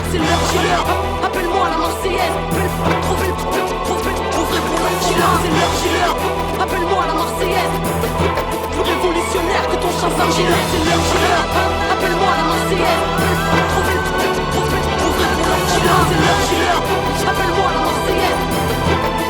j'ai l'heure. Appelle-moi la Marseillaise. Trouverai pour un killer. C'est l'heure. Appelle-moi la Marseillaise. Plus révolutionnaire que ton chanson. J'ai l'heure. Appelle-moi la Marseillaise. Trouverai pour un killer. C'est l'heure. Appelle-moi la Marseillaise.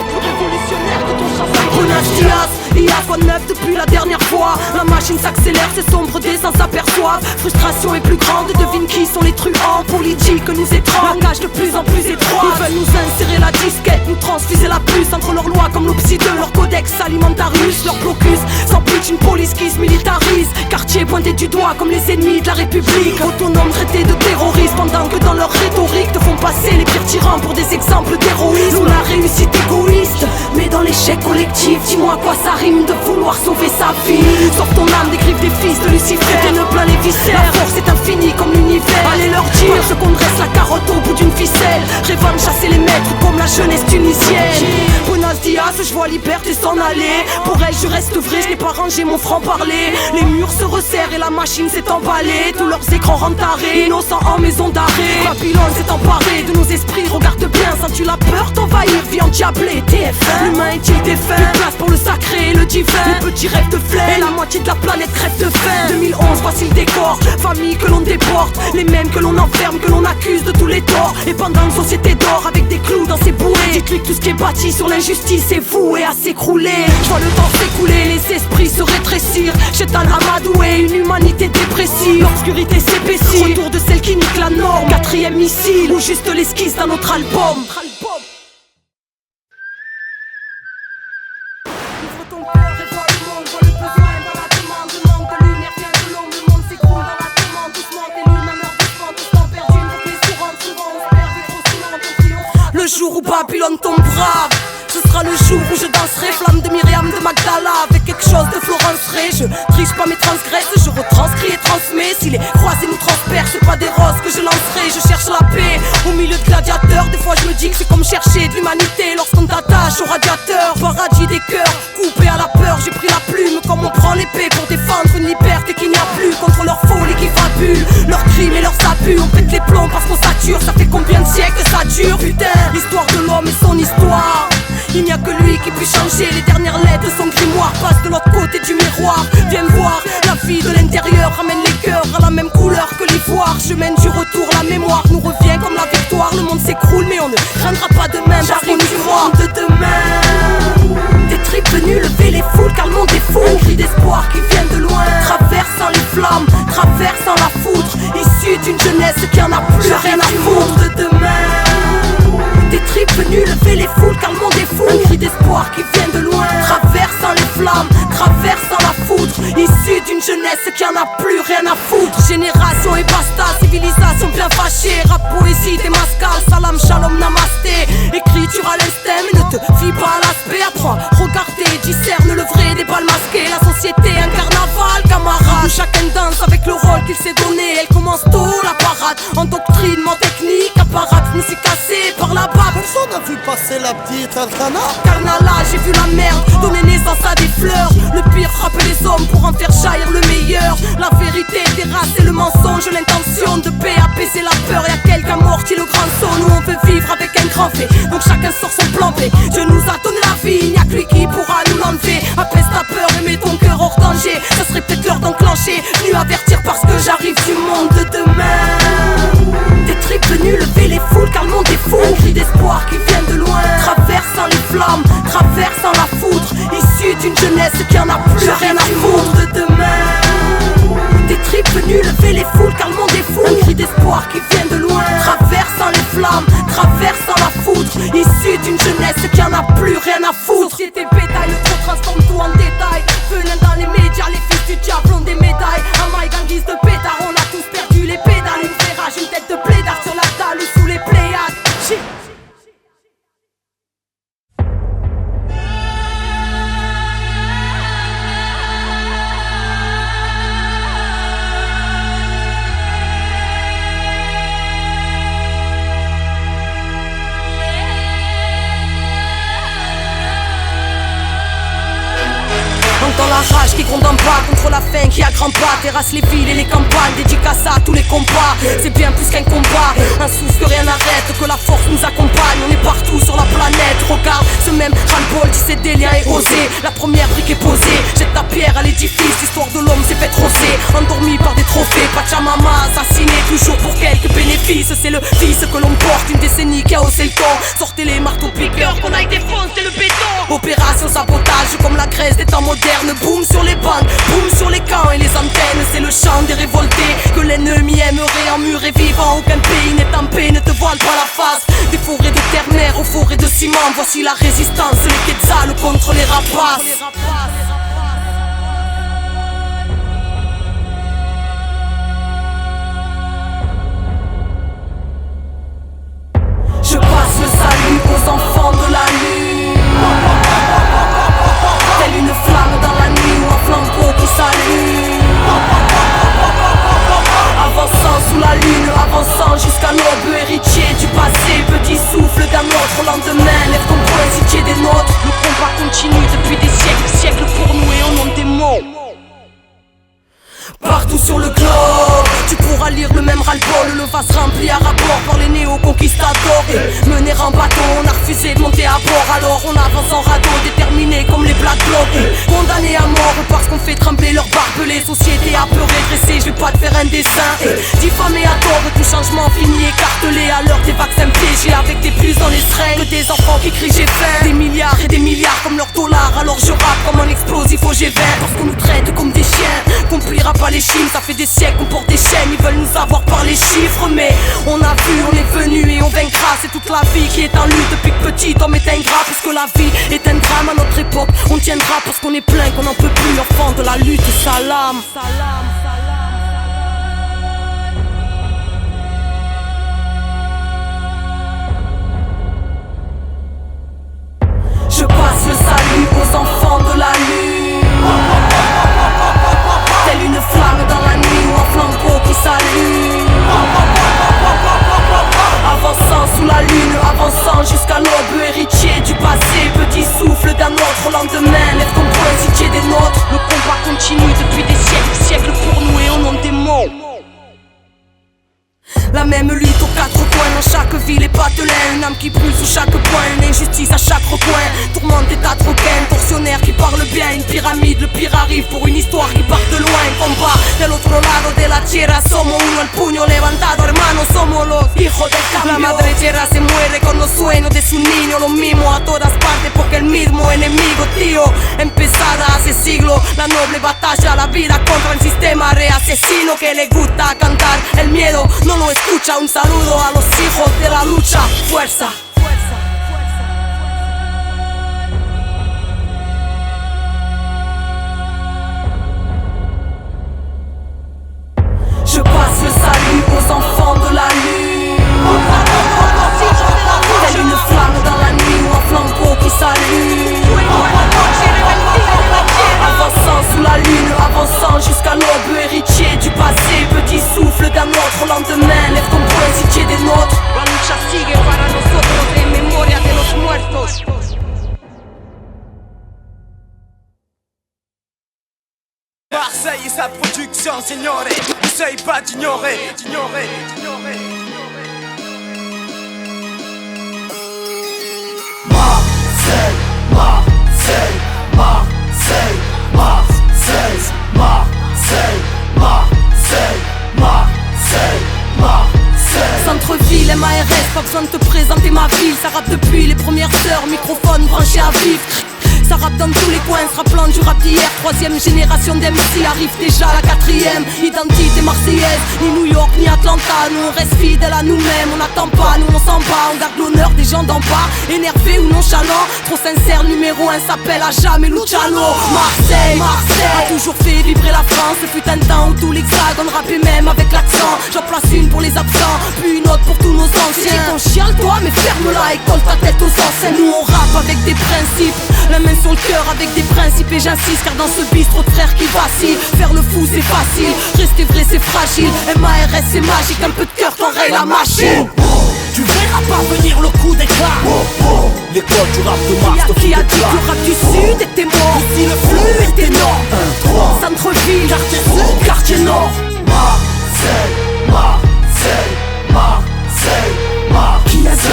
Plus révolutionnaire que ton chanson. Jonas Diaz, il y a quoi de neuf depuis la dernière fois? La machine s'accélère, ses sombres dessins s'aperçoivent. Frustration est plus grande, devine qui sont les truands politiques nous étranglent, langage de plus en plus étroit. Ils veulent nous insérer la disquette, nous transfuser la puce entre leurs lois comme l'obside, leur codex alimentarius, leur blocus. Sans pitch, une police qui se militarise. Quartier pointé du doigt comme les ennemis de la République. Autonomes traités de terroristes pendant que dans leur rhétorique te font passer les pires tyrans pour des exemples d'héroïsme. Nous la réussite égoïste, mais dans l'échec collectif, dis-moi quoi ça rime de vouloir sauver sa vie. Sors ton âme des griffes des fils de Lucifer. T'es ne plein les viscères, la force est infinie comme l'univers. Allez leur dire ce qu'on dresse la carotte au bout d'une ficelle. Rêvant de chasser les maîtres comme la jeunesse tunisienne. Buenos Dias, je vois liberté s'en aller. Pour elle je reste vrai, je n'ai pas rangé mon franc-parler. Les murs se resserrent et la machine s'est emballée. Tous leurs écrans rendent arrêt, innocents en maison d'arrêt. Babylone s'est emparé de nos esprits, regarde bien. Sens-tu la peur t'envahir, vie endiablée, TF1. L'humain est-il défunt? Plus de place pour le sacré et le divin. Les petits rêves de flemme, et la moitié de la planète crève de faim. 2011, voici le décor, famille que l'on déporte. Les mêmes que l'on enferme, que l'on accuse de tous les torts. Et pendant une société d'or avec des clous dans ses bouées. Dites-lui que tout ce qui est bâti sur l'injustice est voué à s'écrouler. Je vois le temps s'écouler, les esprits se rétrécir. Chétan amadoué, une humanité dépressive. L'obscurité s'épaissit, retour de celle qui nique la norme. 4ème missile, ou juste l'esquisse d'un autre album. Le jour où Babylone tombera, ce sera le jour où je danserai. Flamme de Myriam de Magdala avec quelque chose de Florence Ray. Je triche pas mes transgresses, je retranscris et transmets. Si les croisés nous transpercent, c'est pas des roses que je lancerai. Je cherche la paix au milieu de gladiateurs. Des fois je me dis que c'est comme chercher de l'humanité lorsqu'on t'attache au radiateur. Paradis des cœurs, coupé à la peur. J'ai pris la plume comme on prend l'épée pour défendre une liberté qu'il n'y a plus. Contre leur folie qui fabule, leurs crimes et leurs abus. On pète les plombs parce qu'on sature. Ça fait combien de siècles que ça dure? Putain, l'histoire de l'homme et son histoire. Il n'y a que lui qui puisse changer. Les dernières lettres de son grimoire passent de l'autre côté du miroir. Viens voir, la vie de l'intérieur ramène les cœurs à la même couleur que l'ivoire. Je mène du retour, la mémoire nous revient comme la victoire. Le monde s'écroule mais on ne craindra pas demain. J'arrive du monde de demain. Des tripes venues lever les foules car le monde est fou. Un cri d'espoir qui vient de loin, traversant les flammes, traversant la foudre. Issu d'une jeunesse qui en a plus rien à foutre de demain. Des tripes venues lever les foules car le monde est fou. Un cri d'espoir qui vient de loin, traversant les flammes, traversant la foudre. Issu d'une jeunesse qui en a plus rien à foutre. Génération et basta, civilisation bien fâchée. Rap, poésie, démascal, salam, shalom, namasté. Écriture à l'instinct mais ne te fie pas à l'aspect. Apprends, regarder, discerne le vrai des balles masquées. La société un carnaval, camarade, où chacun danse avec le rôle qu'il s'est donné. Elle commence tôt la parade, endoctrinement technique. Apparat, je me suis cassé par la bas. Personne n'a vu passer la petite Alcana. Carnala, j'ai vu la merde donner naissance à des fleurs. Le pire frappe les hommes pour en faire jaillir le meilleur. La vérité terrasse et le mensonge, l'intention de paix, apaiser la peur. Y'a quelqu'un amorti le grand saut. Nous on veut vivre avec un grand fait, donc chacun sort son plan B. Dieu nous a donné la vie, il n'y a que lui qui pourra nous l'enlever. Apaise ta peur et mets ton cœur hors danger. Ça serait peut-être l'heure d'enclencher, venu avertir parce que j'arrive du monde de demain. Des tripes venues lever les foules car le monde est fou. Un cri d'espoir qui vient de loin, traversant les flammes, traversant la foudre. Issu d'une jeunesse qui en a plus rien à foutre de demain. Des tripes venues lever les foules car le monde est fou. Un cri d'espoir qui vient de loin, traversant les flammes, traversant la foudre. Issu d'une jeunesse qui en a plus rien à foutre. Société bétail, le trop transforme tout en détail. Venin dans les médias, les fils du diable ont des médailles. Un mic en guise de pétard, on a tous perdu les pédales. Une ferrage, une tête de blédard sur la dalle ou sous les pléiades. Dans la rage qui gronde en bas, contre la faim qui a grand pas. Terrasse les villes et les campagnes, dédicace à tous les combats. C'est bien plus qu'un combat, un souffle que la force nous accompagne. On est partout sur la planète, regarde ce même ras-le-bol, tisser des liens et oser. La première brique est posée, jette ta pierre à l'édifice. L'histoire de l'homme s'est faite rosée, endormi par des trophées. Pachamama assassiné, toujours pour quelques bénéfices. C'est le fils que l'on porte, une décennie qui a haussé le temps. Sortez les marteaux piqueurs, qu'on aille défoncer le béton. Opération sabotage comme la Grèce des temps modernes. Boum sur les bandes, boum sur les camps et les antennes. C'est le chant des révoltés que l'ennemi aimerait en mur et vivant. Aucun pays n'est en paix, ne te voile pas la face. Des forêts de terre-mer aux forêts de ciment. Voici la résistance, les quetzals contre les rapaces. Je passe le salut aux enfants de la lune. Telle une flamme dans la nuit ou un flambeau qui s'allume. Avançant sous la lune, avançant jusqu'à l'aube, héritier du passé, petit souffle d'un autre lendemain. Lève ton poing si tu es des nôtres. Le combat continue depuis des siècles pour nous et au nom des mots. Partout sur le globe, tu pourras lire le même ras-le-bol. Le vase rempli à rapport par les néo-conquistadors. Mener en bateau, on a refusé de monter à bord. Alors on avance en radeau, déterminés comme les Black Blocs. Condamnés à mort parce qu'on fait trembler leurs barbelés. Société apeurée, dressée, je vais pas te faire un dessin. Diffamé à tort, tout changement fini écartelé. À l'heure des vaccins piégés avec des puces dans les seringues. Des enfants qui crient j'ai faim. Des milliards et des milliards comme leurs dollars. Alors je rappe comme un explosif au G20. Parce qu'on nous traite comme des chiens, qu'on pliera pas les chines. Ça fait des siècles qu'on porte des chaînes. Ils veulent nous avoir par les chiffres. Mais on a vu, on est venu et on vaincra. C'est toute la vie qui est en lutte. Depuis que petit homme est ingrat. Puisque la vie est un drame à notre époque. On tiendra parce qu'on est plein, qu'on n'en peut plus. Enfant de la lutte, salam. Je passe le salut aux enfants de la lune. Telle une flamme dans la nuit ou un flambeau qui s'allume. Avançant sous la lune, avançant jusqu'à l'aube, héritier du passé, petit souffle d'un autre lendemain. Lève ton poing si tu es des nôtres. Le combat continue depuis des siècles pour nous et au nom des mots. La même lutte aux quatre coins, dans chaque ville et patelin. Une âme qui brûle sous chaque point, une injustice à chaque recoin. Tourmente des tas de requins, tortionnaires qui parlent bien. Une pyramide, le pire arrive pour une histoire qui part de loin. Combat del otro lado de la tierra, somos uno, el puño levantado, hermanos, somos los hijos del cambio. La madre tierra se muere con los sueños de su niño. Lo mismo a todas partes porque el mismo enemigo, tío. Empezada hace siglos, la noble batalla, la vida contra el sistema reasesino que le gusta cantar. El miedo no lo escucha. Un saludo a los hijos de la lucha. Fuerza. Je passe le salut aux enfants de la lune. Telle une flamme dans la nuit ou un flambeau qui s'allume. Avançant sous la lune, avançant jusqu'à l'aube, héritier du passé, petit souffle d'un autre lendemain. Lève ton poing si tu es des nôtres. La lucha sigue para nosotros en memoria de los muertos. Marseille et sa production, signore. N'essaye pas d'ignorer. Marseille, Marseille, Marseille, Marseille, Marseille, Marseille, Marseille, Marseille. Centre-ville, MARS, pas besoin de te présenter ma ville. Ça rappe depuis les premières heures, microphone branché à vif. Ça rappe dans tous les coins, se rappelant du rap d'hier. Troisième génération d'MC, arrive déjà la quatrième. Identité marseillaise, ni New York ni Atlanta. Nous on reste fidèles à nous-mêmes, on n'attend pas, nous on s'en bat. On garde l'honneur des gens d'en bas, énervés ou nonchalants. Trop sincère, numéro 1 s'appelle à jamais Luciano. Marseille, a toujours fait vibrer la France. Ce fut un temps où tout l'hexagone rappait même avec l'accent. J'en place une pour les absents, puis une autre pour tous nos anciens. Tu dis qu'on chiale toi, mais ferme-la et colle ta tête aux anciens. Nous on rappe avec des principes, la main sur le cœur avec des principes et j'insiste. Car dans ce bistrot de frères qui vacille, faire le fou c'est facile, rester vrai c'est fragile. MARS c'est magique, un peu de cœur t'enraye la machine. Tu verras pas venir le coup d'éclat. L'école du rap de Mars te Qui fout a des dit que plats. le rap du sud était mort? Ici le flux était énorme. 3 Centre-ville, quartier sud, quartier nord. Marseille, Marseille, Marseille, Marseille. Qui a dit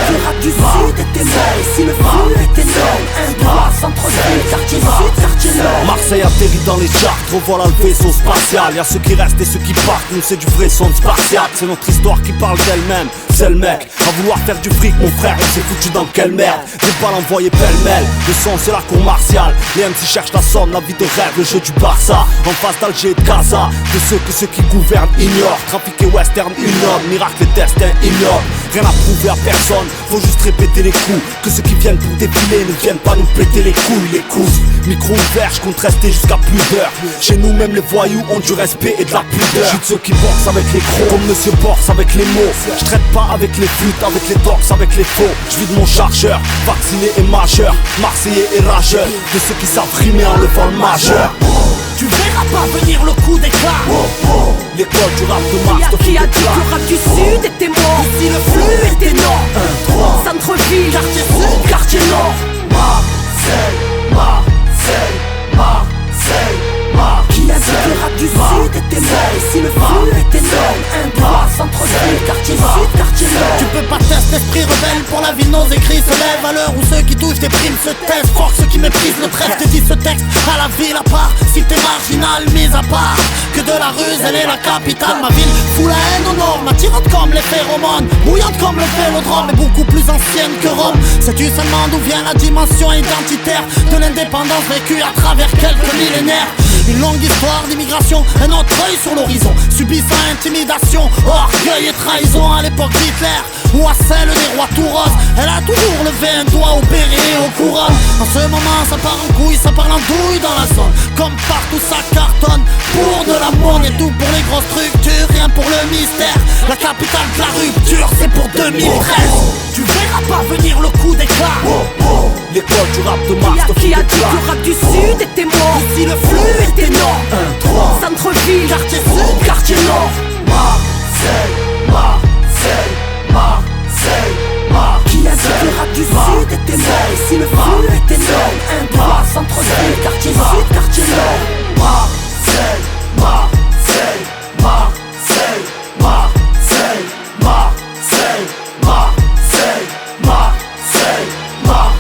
Marseille atterrit dans les charts, revoilà le vaisseau spatial. Y'a ceux qui restent et ceux qui partent, nous c'est du vrai son spatial. C'est notre histoire qui parle d'elle-même, c'est le mec. À vouloir faire du fric mon frère, on s'est foutu dans quelle merde. Des balles envoyées pêle-mêle, le son c'est la cour martiale. Les MC cherchent la somme, la vie de rêve, le jeu du Barça. En face d'Alger et de Gaza, de ceux que ceux qui gouvernent ignorent. Trafic et western, une norme, miracle et destin ignorent. Rien à prouver à personne, faut juste répéter les coups. Que ceux qui viennent pour défiler ne viennent pas nous péter les couilles, les couses. Micro ouvert, je compte rester jusqu'à plus d'heures. Chez nous même les voyous ont du respect et de la pudeur. Je suis de ceux qui boxent avec les crocs, comme Monsieur Borse avec les mots. Je traite pas avec les flûtes, avec les torses, avec les faux. Je vide mon chargeur, vacciné et majeur, marseillais et rageur. De ceux qui savent rimer en levant le majeur. Tu verras pas venir le coup d'éclat. L'école du rap de Mars te Qui fout a dit que d'éclat. le rap du sud était mort? Si le flux était non, Centre-ville, quartier sud, quartier nord. Marseille, Marseille, Marseille, Marseille. qui a dit que le rap du sud était mort? Et si le flux était non, un droit, centre-ville, quartier sud, quartier nord. Tu peux pas tester l'esprit rebelle pour la ville, nos écrits se lèvent à l'heure où ceux qui touchent des primes se taisent. Fort ceux qui méprisent le trèfle te disent ce texte à la ville à part. Si t'es marginal, mis à part, que de la ruse, elle est la capitale. Ma ville fout la haine au nord, m'attirante comme les phéromones, bouillante comme le vélodrome, mais beaucoup plus ancienne que Rome. Sais-tu seulement d'où vient la dimension identitaire de l'indépendance vécue à travers quelques millénaires? Une longue histoire d'immigration, un autre œil sur l'horizon, subissant intimidation, orgueil et trahison à l'époque d'Hitler ou à celle des rois tout roses. Elle a toujours levé un doigt au béret et au couronne. En ce moment ça part en couille, ça parle en douille dans la zone. Comme partout ça cartonne, pour de l'amour et tout pour les grosses structures, rien pour le mystère. La capitale de la rupture, c'est pour 2013. Tu verras pas venir le coup d'éclat. L'école du rap de Mars te fout Qui a dit d'éclat. que le rap du sud était mort? Si le flux était non, Centre-ville, quartier sud, quartier nord. Marseille, Marseille, Marseille, Marseille. Qui a dit que le rap du sud était mort? Et si le flux était non, un droit, centre-ville, quartier sud, quartier nord. Marseille, Marseille, Marseille, Marseille, Marseille, Marseille, Marseille, Marseille.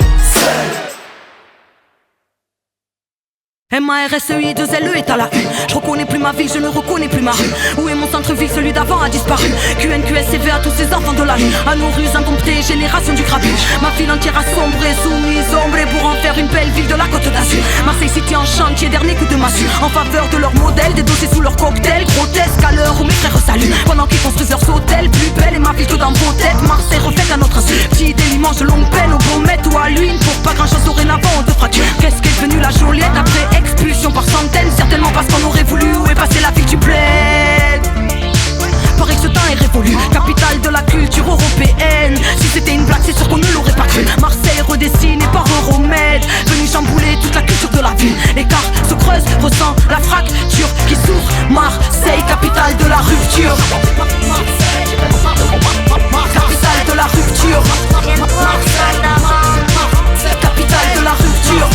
MARSEI2LE est à la une. Je reconnais plus ma ville, je ne reconnais plus ma rue. Où est mon centre-ville, celui d'avant a disparu. QNQSCV à tous ces enfants de la rue. À nos rues indomptées, génération du grabuge. Ma ville entière assombrée, soumise, ombrée pour en faire une belle ville de la Côte d'Azur. Marseille City en chantier, dernier coup de massue. En faveur de leur modèle, des dossiers sous leur cocktail. Grotesque à l'heure où mes frères saluent. Pendant qu'ils construisent leurs hôtels, plus belle est ma ville que dans vos têtes. Marseille refaite à notre insu. Petit délimange de longue peine, au Beaumet ou à l'huile. Pour pas grand chose dorénavant, on te fracture. Qu'est-ce qu'est devenu la Joliette après expulsion par centaines? Certainement parce qu'on aurait voulu. Où est passée la ville du bled? Paraît que ce temps est révolu. Capitale de la culture européenne. Si c'était une blague, c'est sûr qu'on ne l'aurait pas cru. Marseille redessinée par Euromède, venu chambouler toute la culture de la ville. L'écart se creuse, ressent la fracture qui s'ouvre. Marseille, capitale de la rupture. Capitale de la rupture. Capitale de la rupture.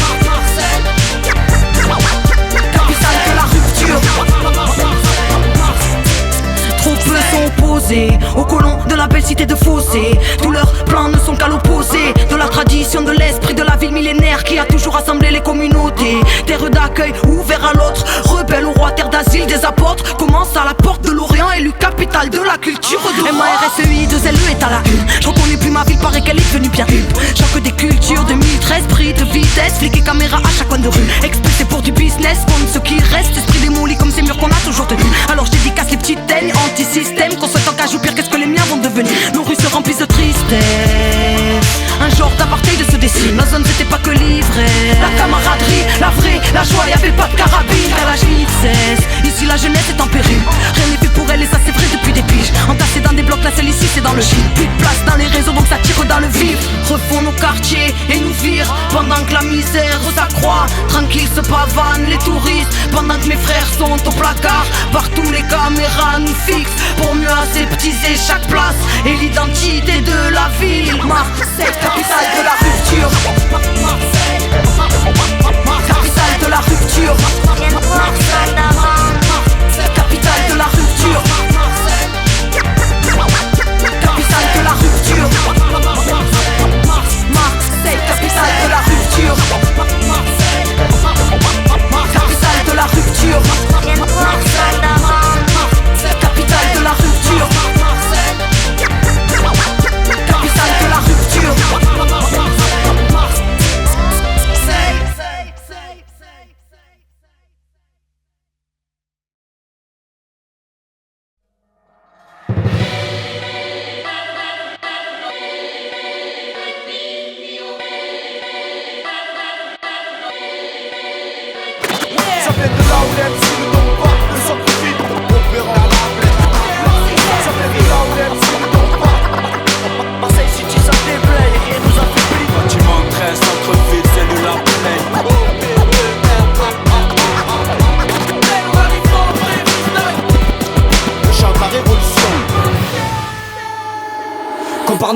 Capitale de la rupture. Trop peu sont opposés aux colons de la belle cité de Fossé. Tous leurs plans ne sont qu'à l'opposé de la tradition, de l'esprit de la ville millénaire qui a toujours rassemblé les communautés. Terre d'accueil ouvert à l'autre, rebelle au roi, terre d'asile des apôtres. Commence à la porte de l'Orient, élu capitale de la culture de MARSEI2LE est à la une. Je reconnais plus ma ville, paraît qu'elle est devenue bien une. Choc des cultures, 2013, prix de vitesse, flic et caméra à chaque coin de rue. Expulsé pour du business, contre ce qui reste, esprit démoli comme ces murs qu'on a toujours tenus. Alors je dédicace les petites teignes, anti-système, qu'on souhaite en cage ou pire, qu'est-ce que les miens vont devenir. Nos rues se remplissent de tristesse. Un genre d'apartheid se dessine. Ma zone c'était pas que l'ivresse, la camaraderie, la vraie, la joie, y'avait pas de carabine. Car l'âge vite cesse, ici la jeunesse est en péril. Rien n'est fait pour elle et ça c'est vrai depuis des piges. Entassés dans des blocs, la celle ici c'est dans le gîte. Plus de place dans les réseaux donc ça tire dans le vif. Refont nos quartiers et nous virent pendant que la misère s'accroît. Tranquille se pavanent les touristes pendant que mes frères sont au placard. Partout les caméras nous fixent pour mieux aseptiser chaque place et l'identité de la ville. Marseille, capitale de la rupture. Capitale de la rupture. Capitale de la rupture. Capitale de la rupture. Marseille, capitale de la rupture. Capitale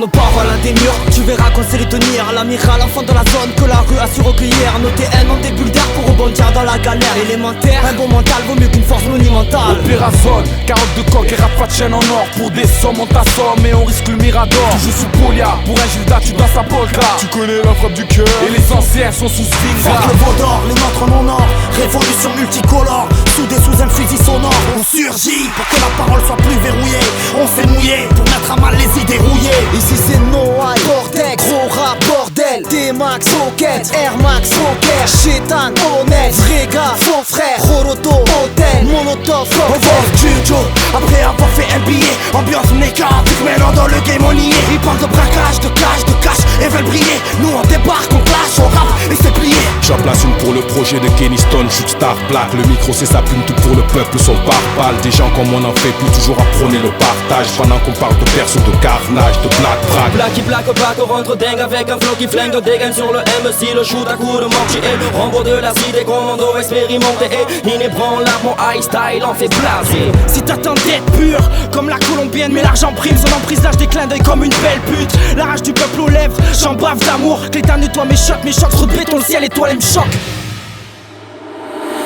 nos paroles à des murs, tu verras qu'on sait les tenir. L'amiral, enfant de la zone que la rue a su recueillir. Nos TN ont des bulles d'air pour rebondir dans la galère élémentaire. Un bon mental vaut mieux qu'une force monumentale. Opération, carotte de coq et rap pas de chaîne en or. Pour des sommes on t'assomme et on risque le mirador. Tu joues sous Polia, pour un Gilda tu danses à polka. Tu connais la frappe du cœur et les anciens sont sous Svinga. Fuck le veau d'or, les nôtres en or. Révolution multicolore, soudés sous un fusil sonore. On surgit pour que la parole soit plus verrouillée. On s'est mouillé pour mettre à mal les idées rouillées. Ici c'est no high, bordel, gros rap, bordel. D-Max, Rocket, Air Max, Rocker, Chétan, honnête, vrai gars, faux frère, Roroto, Hôtel, Molotov, On va au studio après avoir fait un billet. Ambiance mécanique, maintenant dans le game on y est. Ils parlent de braquage, de cash et veulent briller. Nous on débarque, on clash, on rappe et c'est plié. J'en place une pour le projet de Kenny Stone, Shootstar Black. Le micro c'est sa plume, tout pour le peuple, son pare-balles. Des gens comme on en fait plus, toujours à prôner le partage. Pendant qu'on parle de perso, de carnage, de black brag. Blacky black, on rentre dingue avec un flow qui flingue. Dégaine sur le MC, le shoot à coup de mortier. Rambo de la cité, commando expérimenté. Inébranlable, mon high style en fait blaser. Si t'attends d'être pur, comme la colombienne, mais l'argent prime son emprise, lâche des clins d'œil comme une belle pute. La rage du peuple aux lèvres, j'en bave d'amour. Clétan nettoie mes chocs, trop de béton, le ciel étoile me choque.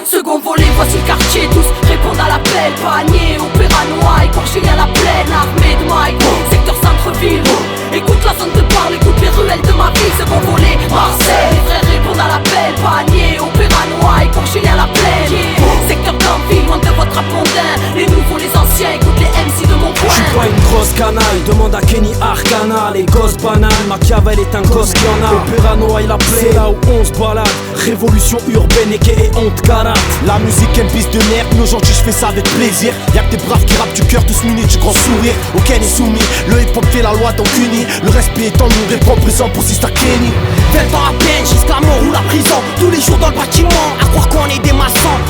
Second volet, voici le quartier, tous répondent à l'appel. Panier, opéra noir, écorché à la plaine, armée de Mike, secteur centre-ville. Écoute la zone de parle, écoute les ruelles de ma ville. Second volet, Marseille, les frères répondent à l'appel. Panier, opéra noir, écorché à la plaine, secteur d'Anville, loin de votre apondin. Les nouveaux, les anciens, écoute les MC de mon coin. J'suis pas une grosse canaille, demande à Kenny Arcana. Les gosses banales, Machiavel est un gosse qui en a. Opéra noir, il a plaît, c'est là où on se balade. Révolution urbaine et honte karate. La musique est une piste de merde, mais aujourd'hui je fais ça avec plaisir. Y'a que des braves qui rappent du cœur, tous munis du grand sourire. Aucun est soumis, le hip-hop fait la loi donc uni. Le respect est en nous, répond présent pour Sister Kenny. 20 ans à peine jusqu'à mort ou la prison. Tous les jours dans le bâtiment, à croire qu'on est des maçons.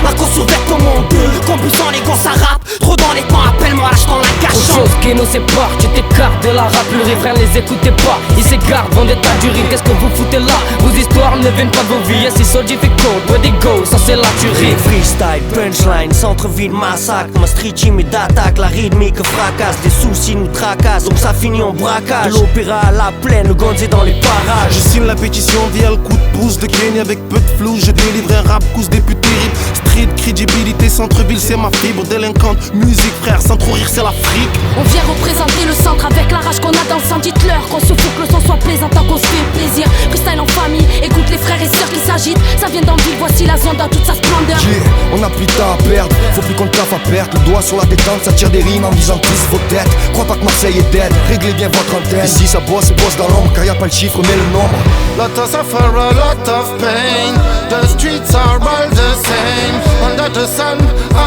La cause sur vêtements, compulsant les gosses à rap. Trop dans les temps, appelle-moi, lâche dans la Autre cachon. chose qui nous sépare, tu t'écartes de la rap. Le refrain les écoutez pas, ils s'écartent, vendent des tas du riz. Qu'est-ce que vous foutez là? Vos histoires ne viennent pas de vos vies. C'est so difficult, where they go, ça c'est la tuerie. Freestyle, punchline, centre-ville, massacre. Ma street team est d'attaque, la rythmique fracasse. Les soucis nous tracassent, donc ça finit en braquage. De l'opéra à la plaine, le gonzé dans les parages. Je signe la pétition via le coup de pouce de Kenny avec peu de flou. Je délivre un rap cous des putes terribles. Street, crédibilité, centre-ville, c'est ma fibre délinquante. Musique, frère, sans trop rire, c'est l'Afrique. On vient représenter le centre avec la rage qu'on a dans le sang. Dites-leur qu'on se fout que le son soit plaisant tant qu'on se fait plaisir. Freestyle en famille, écoute les frères et sœurs qui s'agitent. Ça vient d'Anville, voici la zone dans toute sa splendeur. Yeah, on a plus de temps à perdre, faut plus qu'on taffe à perte. Le doigt sur la détente, ça tire des rimes en visant tous vos têtes. Crois pas que Marseille est dead, réglez bien votre antenne. Ici ça bosse dans l'ombre, car y a pas le chiffre mais le nombre. Lot of suffer, a lot of pain. The streets are all the same. Under the sun,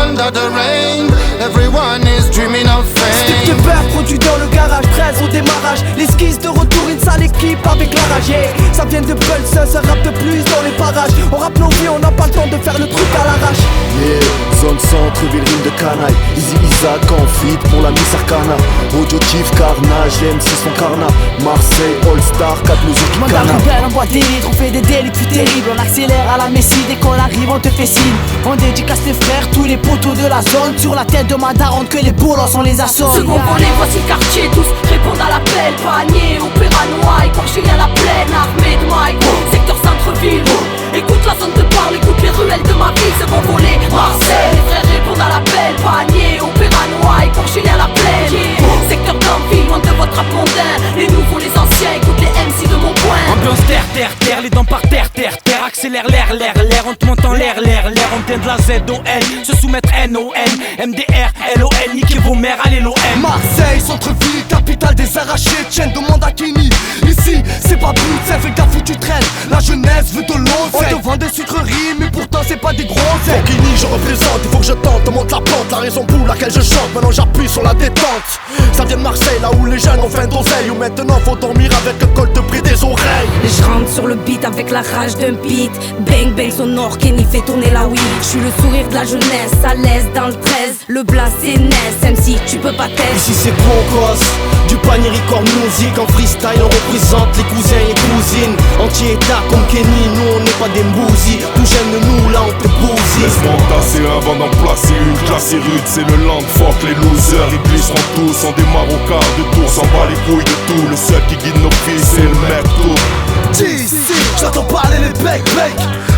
under the rain. Everyone is dreaming of Stick de fame. peur produit dans le garage, 13 au démarrage. L'esquisse de retour, une sale équipe avec la rage. Yeah. Ça vient de Pulse, ça rappe de plus dans les parages. On rappe nos vies, on n'a pas le temps de faire le truc à l'arrache. Yeah, zone centre, ville rime de canaille. Easy Isaac en fit pour la Miss Arcana. Audio Chief, Carnage, les MC sont Carna. Marseille, All Star, 4 musiques Mandat rebelle, on boit des litres, on fait des délits plus terribles. On accélère à la Messi, dès qu'on arrive on te fait signe. On dédicace les frères, tous les poteaux de la zone. Sur la tête de ma daronne que les bolos on les assomme. Second volet, voici le quartier, tous répondent à l'appel. Panier, opéra noir, écorché à la plaine, armée de Mike, secteur centre-ville. Écoute la zone de parle, écoute les ruelles de ma ville. Second volet, Marseille, les frères répondent à l'appel. Panier, opéra noir, écorché à la plaine, secteur d'Anville, loin de votre apondin. Les nouveaux, les anciens, écoute les MC de mon coin. Ambiance terre, les dents par terre, accélère l'air, on te monte en l'air, on vient de la Z-O-N, se soumettre N-O-N, MDR, L-O-N, niquez vos mères, allez l'OM. Marseille, centre-ville, capitale des arrachés, tienne demande à Kenny. Ici, c'est pas brut, c'est fais gaffe où tu traînes. La jeunesse veut de l'oseille. On te vend des sucreries, mais pourtant c'est pas des gros Pour Kenny, je représente, il faut que je tente, te monte la pente. La raison pour laquelle je chante, maintenant j'appuie sur la détente. Ça vient de Marseille, là où les jeunes ont faim d'oseille. Où maintenant faut dormir avec le col de près des oreilles. Et je rentre sur le beat avec la rage d'un beat. Bang bang sonore, Kenny fait tourner la weed. Je suis le sourire de la jeunesse, à l'aise dans le 13. Le blas c'est Ness, MC, tu peux pas tester. Ici c'est Broncos, du panier record musique. En freestyle on représente les cousins et les cousines. Anti-état comme Kenny, nous on n'est pas des mbousis. Tout jeune de nous là on te bouse. Laisse-moi tasser avant d'en placer une. Classe et rude, c'est le land, fuck les losers. Ils glisseront tous, on démarre au quart de tour. S'en bat les couilles de tout, le seul qui guide nos fils c'est le mec tout. D'ici, j'entends parler les bec.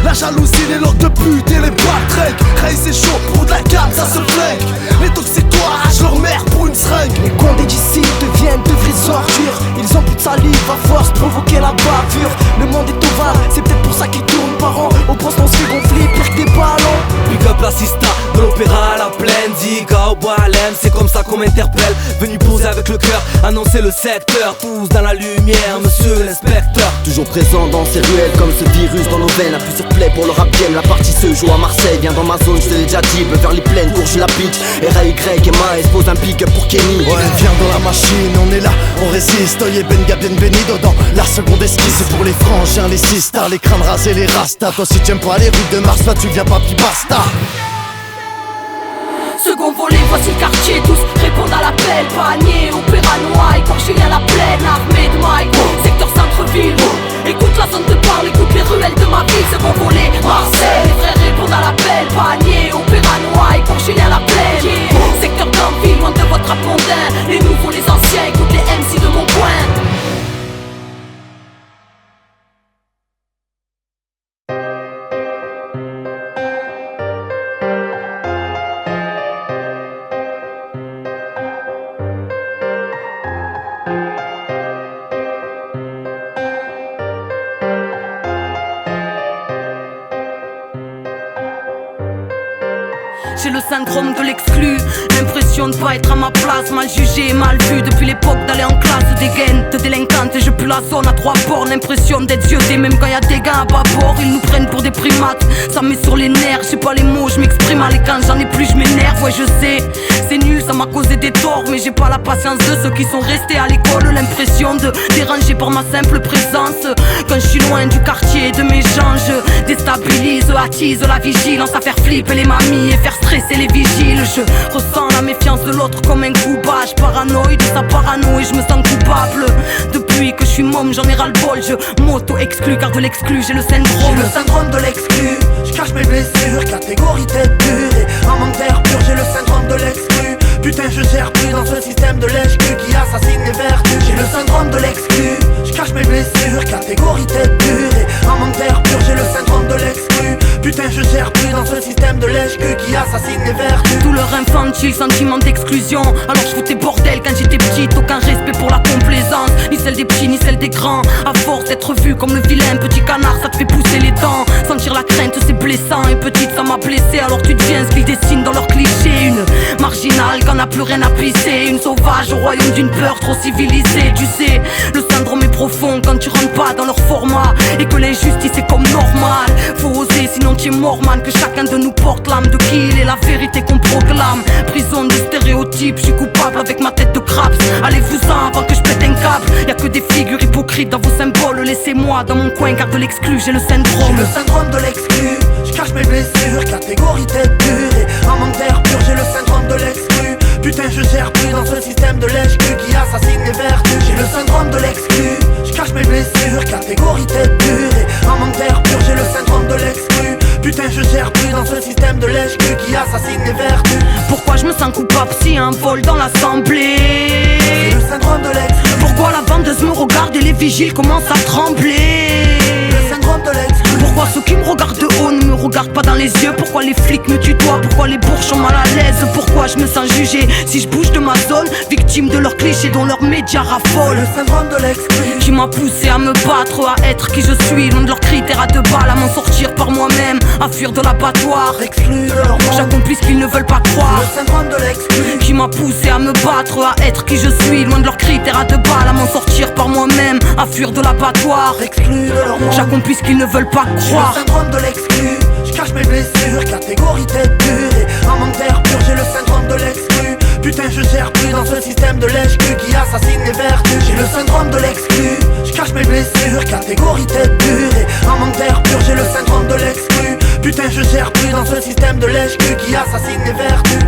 La jalousie, les langues de pute et les backtracks. Ray c'est chaud, pour de la gamme ça se flingue. Les toxicoires arrachent leur mère pour une seringue. Les condés d'ici deviennent de vraies ordures. Ils ont plus de salive à force de provoquer la bavure. Le monde est ovale, c'est peut-être pour ça qu'ils tournent par an. Au poste on se fait gonfler pire que des ballons. Big up l'assista, de l'opéra à la plaine. Zika au bois à l'aime, c'est comme ça qu'on m'interpelle. Venu poser avec le cœur, annoncer le secteur. Tous dans la lumière, monsieur l'inspecteur. Toujours présent dans ces ruelles comme ce virus dans nos veines. La plusieurs plaies pour le rap game, la partie se joue à Marseille. Viens dans ma zone, je te l'ai déjà dit, bleu vers les plaines, cours je la pitch. R.A.Y et Maes pose un pick up pour Kenny. Ouais, viens dans la machine, on est là, on résiste. Oye Benga bienvenido dans la seconde esquisse. C'est pour les frangins, les sisters, les crânes rasés, les rastas. Toi si t'aimes pas les rues de Mars, là tu viens pas puis basta. Second volet, voici le quartier, tous répondent à l'appel. Panier, opéra noir, écorché à la plaine, armée de Mike, secteur centre-ville. Écoute la zone de parle, écoute les ruelles de ma ville. Second volet, Marseille, les frères répondent à l'appel. Panier, opéra noir, écorché à la plaine, secteur d'Anville, loin de votre rap mondain. Les nouveaux, les anciens, écoute les MC de mon coin. J'ai le syndrome de l'exclu, l'impression de pas être à ma place. Mal jugé, mal vu depuis l'époque d'aller en classe. Des gaines de délinquantes et je pue la zone à 3 bords. L'impression d'être vieux, même quand y a des gars à bas bord. Ils nous prennent pour des primates, ça me met sur les nerfs. J'ai pas les mots, je m'exprime mal et quand j'en ai plus je m'énerve. Ouais je sais, c'est nul, ça m'a causé des torts. Mais j'ai pas la patience de ceux qui sont restés à l'école. L'impression de déranger par ma simple présence. Quand je suis loin du quartier, de mes gens, je déstabilise, attise la vigilance. À faire flipper les mamies et faire stresser les vigiles. Je ressens la méfiance de l'autre comme un coup bas. Je paranoïe de sa parano et je me sens coupable. Depuis que je suis môme j'en ai ras le bol. Je m'auto-exclus car de l'exclu j'ai le syndrome. J'ai le syndrome de l'exclu, je cache mes blessures, catégorie tête dure. Et en manque d'air pur j'ai le syndrome de l'exclu. Putain je gère plus dans ce système de lèche-cul qui assassine les vertus. J'ai le syndrome de l'exclu, je cache mes blessures, catégorie tête dure. Et en manque d'air pur j'ai le syndrome de l'exclu. Putain je gère plus dans ce système de lèche-cul qui assassine les vertus. Tout leur infantile sentiment d'exclusion. Alors je foutais bordel quand j'étais petite. Aucun respect pour la complaisance, ni celle des petits ni celle des grands. À force d'être vu comme le vilain petit canard, ça te fait pousser les dents. Sentir la crainte c'est blessant. Et petite ça m'a blessé, alors tu deviens ce qu'ils dessinent dans leurs clichés. Une marginale quand n'a plus rien à pisser. Une sauvage au royaume d'une peur trop civilisée. Tu sais, le syndrome est profond quand tu rentres pas dans leur format. Et que l'injustice est comme normal. Faut oser sinon tu es mort man. Que chacun de nous porte l'âme de qui il est, la vérité qu'on proclame. Prison de stéréotypes, je suis coupable avec ma tête de craps. Allez-vous-en avant que je pète un câble. Y'a que des figures hypocrites dans vos symboles. Laissez-moi dans mon coin car de l'exclu j'ai le syndrome. J'ai le syndrome de l'exclu, je cache mes blessures, catégorie tête dure. Et en manque d'air pur j'ai le syndrome de l'exclu. Putain je gère plus dans ce système de lèche-cul qui assassine les vertus. J'ai le syndrome de l'exclu, je cache mes blessures, catégorie tête dure. Et en manque d'air pur j'ai le syndrome de l'exclu. Putain je gère plus dans ce système de lèche-cul qui assassine les vertus. Pourquoi je me sens coupable s'il y a un vol dans l'assemblée? C'est le syndrome de l'exclu. Pourquoi la vendeuse me regarde et les vigiles commencent à trembler? Le syndrome de l'exclu. Pourquoi ceux qui me regardent de haut ne me regardent pas dans les yeux? Pourquoi les flics me tutoient? Pourquoi les bourges sont mal à l'aise? Pourquoi je me sens jugé si je bouge de ma zone? Victime de leurs clichés dont leurs médias raffolent. Le syndrome de l'exclu qui m'a poussé à me battre, à être qui je suis, loin de leurs critères à 2 balles, à m'en sortir par moi-même, à fuir de l'abattoir. Exclu de leur monde, j'accomplis ce qu'ils ne veulent pas croire. Le syndrome de l'exclu qui m'a poussé à me battre, à être qui je suis, loin de leurs critères à 2 balles, à m'en sortir par moi-même, à fuir de l'abattoir. Exclu de leur monde, j'accomplis ce qu'ils ne veulent pas croire. Le syndrome de l'exclu, je cache mes blessures, catégorie tête dure. Et en manque d'air pur j'ai le syndrome de l'exclu. Putain je gère plus dans ce système de lèche-cul qui assassine les vertus. J'ai le syndrome de l'exclu, je cache mes blessures, catégorie tête dure. Et en manque d'air pur j'ai le syndrome de l'exclu. Putain je gère plus dans ce système de lèche-cul qui assassine les vertus.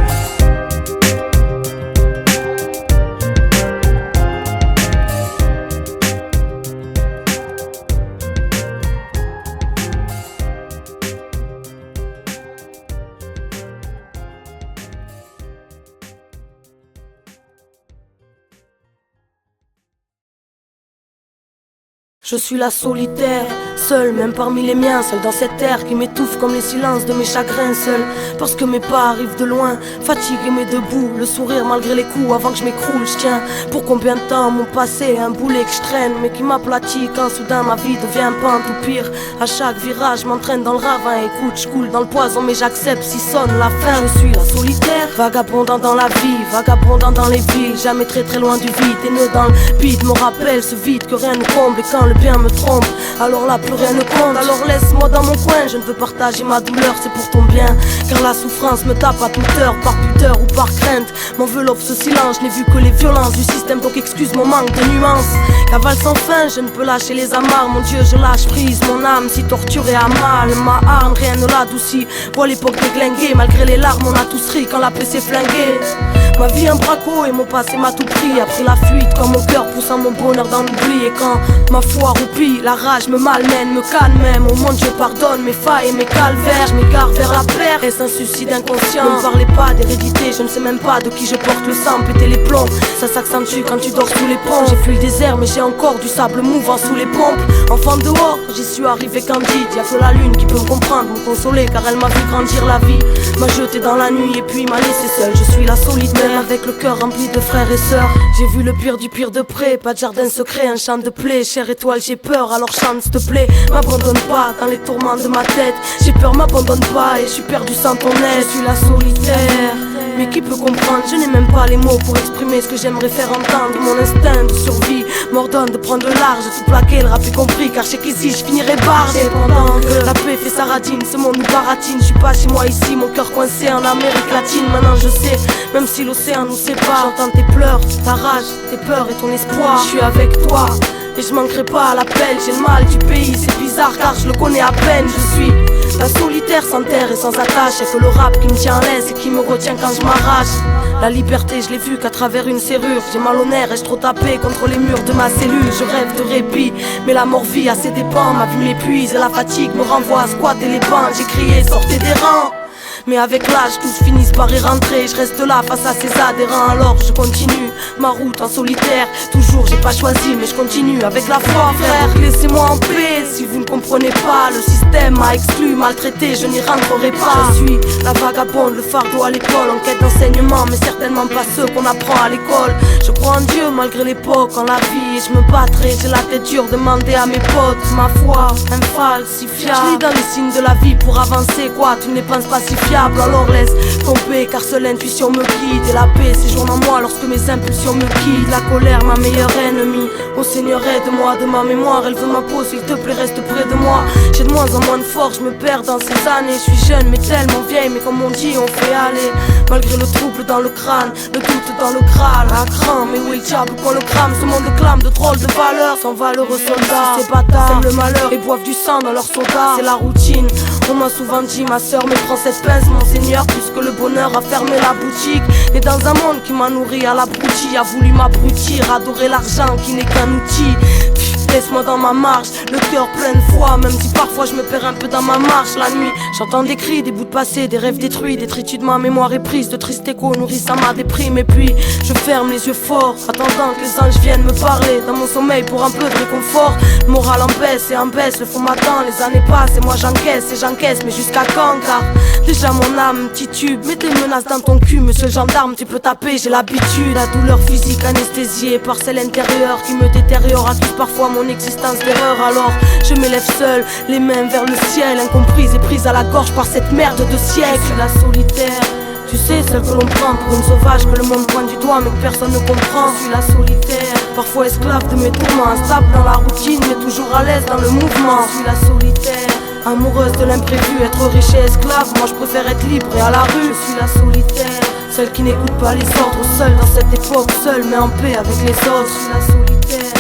Je suis la solitaire, seule même parmi les miens, seule dans cette terre qui m'étouffe comme les silences de mes chagrins, seule parce que mes pas arrivent de loin, fatigué mais debout, le sourire malgré les coups avant que je m'écroule. Je tiens pour combien de temps mon passé, un boulet que je traîne mais qui m'aplatit quand soudain ma vie devient pente ou pire. À chaque virage m'entraîne dans le ravin, écoute, je coule dans le poison mais j'accepte si sonne la fin. Je suis la solitaire, vagabondant dans la vie, vagabondant dans les villes, jamais très très loin du vide. Tes nœuds dans le vide me rappellent ce vide que rien ne comble, et quand le bien me trompe, alors là plus rien ne compte. Alors laisse-moi dans mon coin, je ne veux partager ma douleur, c'est pour ton bien, car la souffrance me tape à toute heure, par pudeur ou par crainte. M'enveloppe ce silence, je n'ai vu que les violences du système, donc excuse mon manque de nuances. Cavale sans fin, je ne peux lâcher les amarres, mon Dieu je lâche prise, mon âme si torturée à mal. Ma arme, rien ne l'adoucit, vois l'époque déglinguée, malgré les larmes on a tous ri quand la paix s'est flinguée. Ma vie un braco et mon passé m'a tout pris, a pris la fuite quand mon cœur poussant mon bonheur dans l'oubli. Et quand ma foi roupille, la rage me malmène, me calme même. Au monde je pardonne mes failles et mes calvaires, je m'égare vers la perte. Est-ce un suicide inconscient? Ne me parlez pas d'hérédité, je ne sais même pas de qui je porte le sang. Péter les plombs, ça s'accentue quand tu dors sous les ponts. J'ai fui le désert mais j'ai encore du sable mouvant sous les pompes. Enfant dehors, j'y suis arrivé candide, y'a que la lune qui peut me comprendre, me consoler, car elle m'a vu grandir la vie. M'a jeté dans la nuit et puis m'a laissé seule. Je suis la solitaire avec le cœur rempli de frères et sœurs. J'ai vu le pire du pire de près, pas de jardin secret, un champ de plaie. Chère étoile, j'ai peur, alors chante s'il te plaît. M'abandonne pas dans les tourments de ma tête. J'ai peur, m'abandonne pas et je suis perdu sans ton aide. Je suis la solitaire, mais qui peut comprendre? Je n'ai même pas les mots pour exprimer ce que j'aimerais faire entendre. Mon instinct de survie m'ordonne de prendre le large, tout plaquer, le rap est compris, car je sais qu'ici je finirai barge. Et pendant que la paix fait sa radine, ce monde nous baratine. Je suis pas chez moi ici, mon cœur coincé en Amérique latine. Maintenant je sais, même si l'océan nous sépare, j'entends tes pleurs, ta rage, tes peurs et ton espoir. Je suis avec toi et je manquerai pas à l'appel. J'ai le mal du pays, c'est bizarre car je le connais à peine. Je suis la solitaire sans terre et sans attache. Y'a que le rap qui me tient en laisse et qui me retient quand je m'arrache. La liberté je l'ai vue qu'à travers une serrure. J'ai mal au nerf et je trop tapé contre les murs de ma cellule. Je rêve de répit mais la mort vit à ses dépens. Ma vie m'épuise et la fatigue me renvoie à squatter les bancs. J'ai crié sortez des rangs, mais avec l'âge tous finissent par y rentrer. Je reste là face à ces adhérents, alors je continue ma route en solitaire. Toujours j'ai pas choisi mais je continue avec la foi frère. Laissez-moi en paix si vous ne comprenez pas. Le système m'a exclu, maltraité, je n'y rentrerai pas. Je suis la vagabonde, le fardeau à l'école, en quête d'enseignement mais certainement pas ceux qu'on apprend à l'école. Je crois en Dieu malgré l'époque, en la vie et je me battrai. J'ai la tête dure, demander à mes potes. Ma foi infalsifiable, je lis dans les signes de la vie pour avancer. Quoi, tu ne les penses pas si fiable, alors laisse tomber car seule l'intuition me guide. Et la paix séjourne en moi lorsque mes impulsions me quittent. La colère ma meilleure ennemie, ô Seigneur aide-moi. De ma mémoire elle veut ma peau, s'il te plaît reste près de moi. J'ai de moins en moins de force, je me perds dans ces années. Je suis jeune mais tellement vieille, mais comme on dit on fait aller. Malgré le trouble dans le crâne, le doute dans le crâne, à cran, mais où est le diable qu'on le crame? Ce monde clame de drôles de valeurs, sans valeureux soldats. Ces bâtards sèment le malheur et boivent du sang dans leur soda. C'est la routine, on m'a souvent dit ma soeur mais prends cette pince mon Seigneur, puisque le bonheur a fermé la boutique. Et dans un monde qui m'a nourri à l'abruti, a voulu m'abrutir, adorer l'argent qui n'est qu'un outil. Laisse-moi dans ma marche, le cœur plein de foi. Même si parfois je me perds un peu dans ma marche. La nuit, j'entends des cris, des bouts de passé, des rêves détruits, des tritus de ma mémoire éprise, de tristes échos nourrissant ma déprime. Et puis, je ferme les yeux forts, attendant que les anges viennent me parler dans mon sommeil pour un peu de réconfort. Le moral en baisse et en baisse, le fond m'attend. Les années passent et moi j'encaisse et j'encaisse. Mais jusqu'à quand? Car déjà mon âme titube. Mets tes menaces dans ton cul, monsieur le gendarme, tu peux taper, j'ai l'habitude. La douleur physique anesthésiée par celle intérieure qui me détériore, accuse parfois mon existence d'erreur. Alors je m'élève seul, les mains vers le ciel, incomprise et prise à la gorge par cette merde de siècle. Je suis la solitaire, tu sais, celle que l'on prend pour une sauvage, que le monde pointe du doigt mais que personne ne comprend. Je suis la solitaire, parfois esclave de mes tourments, instable dans la routine mais toujours à l'aise dans le mouvement. Je suis la solitaire, amoureuse de l'imprévu, être riche et esclave, moi je préfère être libre et à la rue. Je suis la solitaire, celle qui n'écoute pas les ordres, seule dans cette époque, seule mais en paix avec les autres. Je suis la solitaire.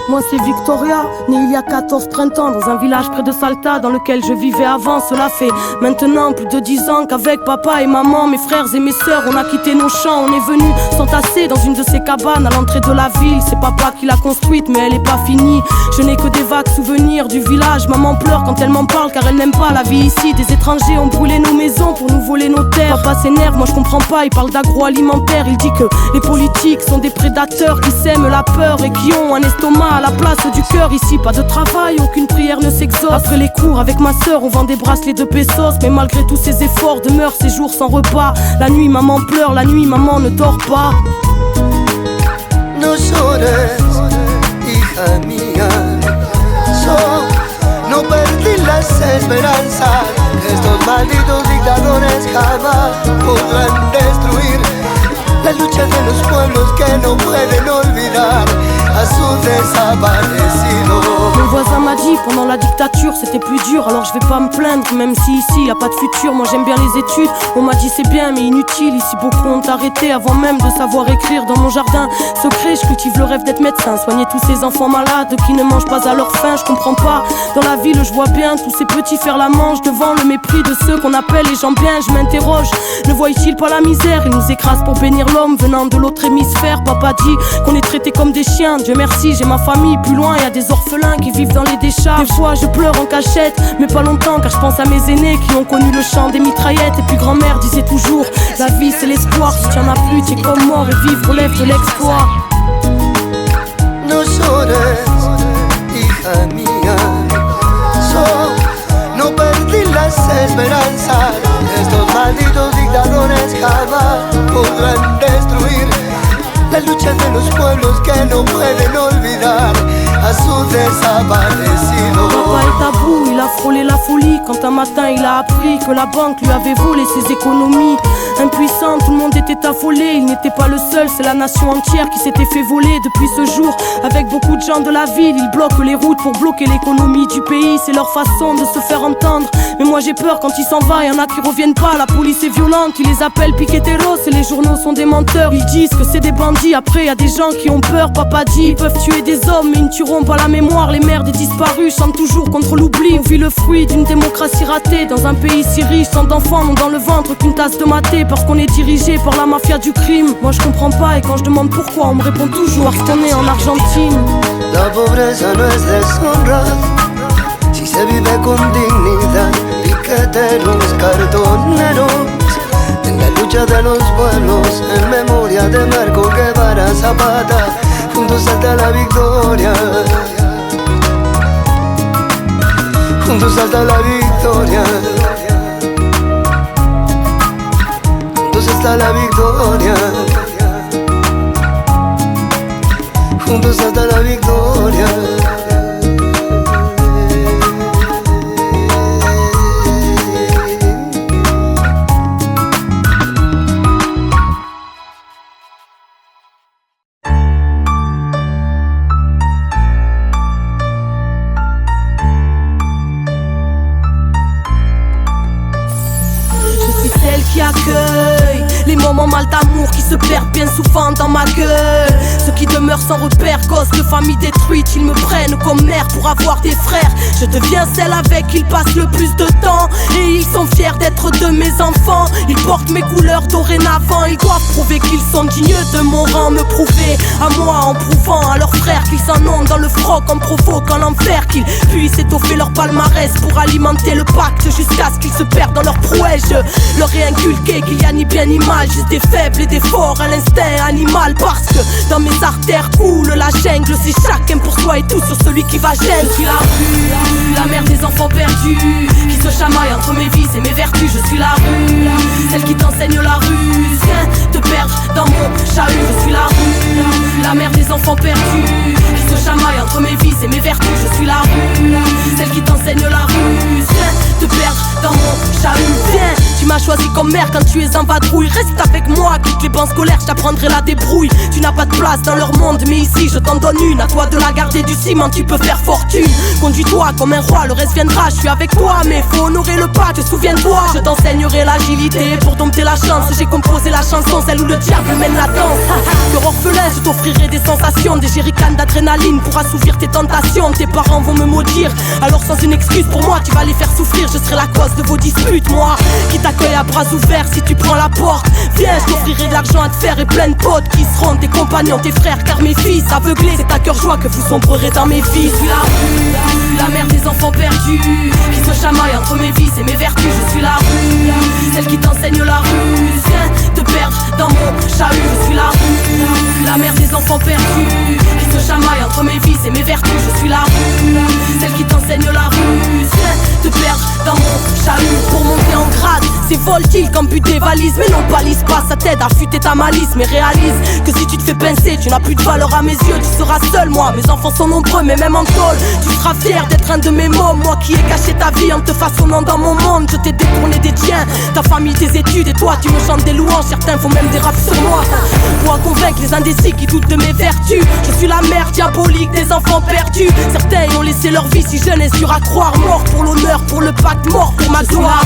Moi c'est Victoria, née il y a 14 printemps dans un village près de Salta dans lequel je vivais avant. Cela fait maintenant plus de 10 ans qu'avec papa et maman, mes frères et mes sœurs, on a quitté nos champs. On est venus s'entasser dans une de ces cabanes à l'entrée de la ville. C'est papa qui l'a construite mais elle est pas finie. Je n'ai que des vagues souvenirs du village. Maman pleure quand elle m'en parle car elle n'aime pas la vie ici. Des étrangers ont brûlé nos maisons pour nous voler nos terres. Papa s'énerve, moi je comprends pas, il parle d'agroalimentaire. Il dit que les politiques sont des prédateurs qui sèment la peur et qui ont un estomac à la place du cœur. Ici pas de travail, aucune prière ne s'exauce. Après les cours avec ma sœur on vend des bracelets de pesos. Mais malgré tous ces efforts demeurent ces jours sans repas. La nuit maman pleure, la nuit maman ne dort pas. No llores, hija mía, no perdí las esperanzas. Estos malditos dictadores jamás podrán destruir la lucha de los pueblos que no pueden olvidar a su desaparecido. Mon voisin m'a dit pendant la dictature c'était plus dur. Alors je vais pas me plaindre même si ici y a pas de futur. Moi j'aime bien les études, on m'a dit c'est bien mais inutile. Ici beaucoup ont arrêté avant même de savoir écrire. Dans mon jardin secret je cultive le rêve d'être médecin, soigner tous ces enfants malades qui ne mangent pas à leur faim. Je comprends pas, dans la ville je vois bien tous ces petits faire la manche devant le mépris de ceux qu'on appelle les gens bien. Je m'interroge, ne voient-ils pas la misère? Ils nous écrasent pour bénir l'homme venant de l'autre hémisphère. Papa dit qu'on est traités comme des chiens. Dieu merci j'ai ma famille, plus loin y a des orphelins qui vivent dans les décharges. Des fois je pleure en cachette, mais pas longtemps car je pense à mes aînés qui ont connu le chant des mitraillettes. Et puis grand-mère disait toujours, la vie c'est l'espoir, si tu en as plus t'es comme mort et vivre relève de l'exploit. No llores, hija mía, no perdí las esperanzas. Estos malditos dictadores jamás podrán destruir la lucha de los pueblos que no pueden olvidar a su desaparecido. Papa est à bout, il a frôlé la folie quand un matin il a appris que la banque lui avait volé ses économies. Impuissant, tout le monde était affolé, il n'était pas le seul, c'est la nation entière qui s'était fait voler. Depuis ce jour, avec beaucoup de gens de la ville, ils bloquent les routes pour bloquer l'économie du pays. C'est leur façon de se faire entendre, mais moi j'ai peur quand il s'en va, y'en a qui reviennent pas. La police est violente, ils les appellent piqueteros et les journaux sont des menteurs. Ils disent que c'est des bandits, après y a des gens qui ont peur. Papa dit, ils peuvent tuer des hommes mais ils ne tueront pas la mémoire. Les mères des disparus chantent toujours contre l'oubli. On vit le fruit d'une démocratie ratée dans un pays si riche, tant d'enfants n'ont dans le ventre qu'une tasse de maté. Parce qu'on est dirigé par la mafia du crime. Moi je comprends pas et quand je demande pourquoi on me répond toujours parce qu'on est en Argentine. La pobreza no es deshonra si se vive con dignidad. Piqueteros, cartoneros en la lucha de los pueblos, en memoria de Marco Guevara Zapata, juntos hasta la victoria, juntos hasta la victoria, juntos hasta la victoria, juntos hasta la victoria. Les moments mal d'amour qui se perdent bien souvent dans ma gueule. Ceux qui demeurent sans repère, gosses de famille détruite. Ils me prennent comme mère pour avoir des frères. Je deviens celle avec qui ils passent le plus de temps. Et ils sont fiers d'être de mes enfants. Ils portent mes couleurs dorénavant. Ils doivent prouver qu'ils sont dignes de mon rang. Me prouver à moi en prouvant à leurs frères qu'ils s'en ont dans le froc en provoquant l'enfer. Qu'ils puissent étoffer leur palmarès pour alimenter le pacte jusqu'à ce qu'ils se perdent dans leur prouesse. Je leur ai inculqué qu'il y a ni bien ni mal, juste des faibles et des forts à l'instinct animal. Parce que dans mes artères coule la jungle. C'est chacun pour soi et tout sur celui qui va gêner. Je suis la rue, la mère des enfants perdus, qui se chamaille entre mes vices et mes vertus. Je suis la rue, celle qui t'enseigne la ruse. Viens te perdre dans mon chahut. Je suis la rue, la mère des enfants perdus, qui se chamaille entre mes vices et mes vertus. Je suis la rue, celle qui t'enseigne la ruse. Viens te perdre dans mon chahut. Viens, tu m'as choisi comme mère quand tu es en vadrouille. Reste avec moi, quitte les bancs scolaires, je t'apprendrai la débrouille. Tu n'as pas de place dans leur monde, mais ici je t'en donne une. À toi de la garder du ciment, tu peux faire fortune. Conduis-toi comme un roi, le reste viendra. Je suis avec toi, mais faut honorer le pas, te souviens-toi. Je t'enseignerai l'agilité pour dompter la chance. J'ai composé la chanson, celle où le diable mène la danse. Cœur orphelin, je t'offrirai des sensations, des jerrycans d'adrénaline pour assouvir tes tentations. Tes parents vont me maudire, alors sans une excuse pour moi, tu vas les faire souffrir. Je serai la cause de vos disputes, moi qui t'accueille à bras ouverts si tu prends la porte. Viens, je t'offrirai de l'argent à te faire et plein de potes qui seront tes compagnons, tes frères, car mes fils aveuglés, c'est à cœur joie que vous sombrerez dans mes vies. Je suis la rue, la mère des enfants perdus, qui se chamaille entre mes vices et mes vertus. Je suis la rue, celle qui t'enseigne la ruse. Viens te perdre dans mon chahut. Je suis la rue, la mère des enfants perdus, qui se chamaille entre mes vices et mes vertus. Je suis la rue, celle qui t'enseigne la ruse. Viens te perdre dans mon chahut. Pour monter en grade, c'est voltile comme but des valises. Mais non, balise pas, ça t'aide à fuiter ta malice. Mais réalise que si tu te fais pincer, tu n'as plus de valeur à mes yeux. Tu seras seul, moi, mes enfants sont nombreux, mais même en tôle, tu seras fier d'être un de mes mômes. Moi qui ai caché ta vie en te façonnant dans mon monde. Je t'ai détourné des tiens, ta famille, tes études. Et toi, tu me chantes des louanges, certains font même des raps sur moi. Pour convaincre les indécis qui doutent de mes vertus. Je suis la mère diabolique des enfants perdus. Certains y ont laissé leur vie si jeune et sûr à croire. Mort pour l'honneur, pour le pacte, mort pour ma gloire.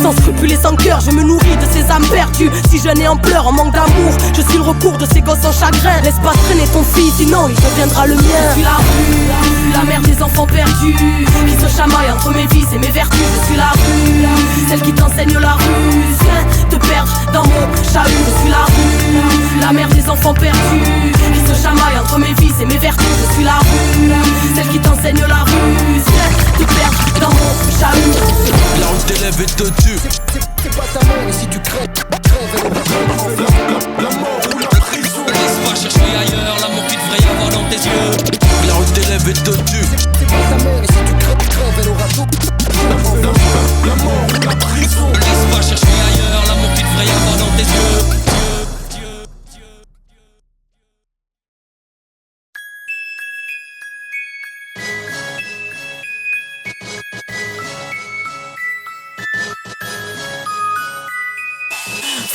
Sans scrupules et sans cœur, je me nourris de ces âmes perdues. Si jeune et en pleurs, en manque d'amour, je suis le recours de ces gosses en chagrin. Laisse pas traîner ton fils, sinon il deviendra le mien. Je suis la rue, la mère des enfants perdus, qui se chamaille entre mes vices et mes vertus. Je suis la rue, celle qui t'enseigne la ruse. Viens te perdre dans mon chahut. Je suis la rue, la mère des enfants perdus, qui se chamaille entre mes vices et mes vertus. Je suis la rue, celle qui t'enseigne la ruse. Viens te perdre dans mon chahut. Là où t'élèves et te tue, c'est pas ta mère, et si tu crèves, la mort ou la prison. Laisse pas chercher ailleurs l'amour qu'il devrait y avoir dans tes yeux. Là où t'élèves et te tue, c'est pas ta mère, et si tu crèves, elle aura tout. La mort ou la prison. Laisse pas chercher ailleurs l'amour qu'il devrait y avoir dans tes yeux.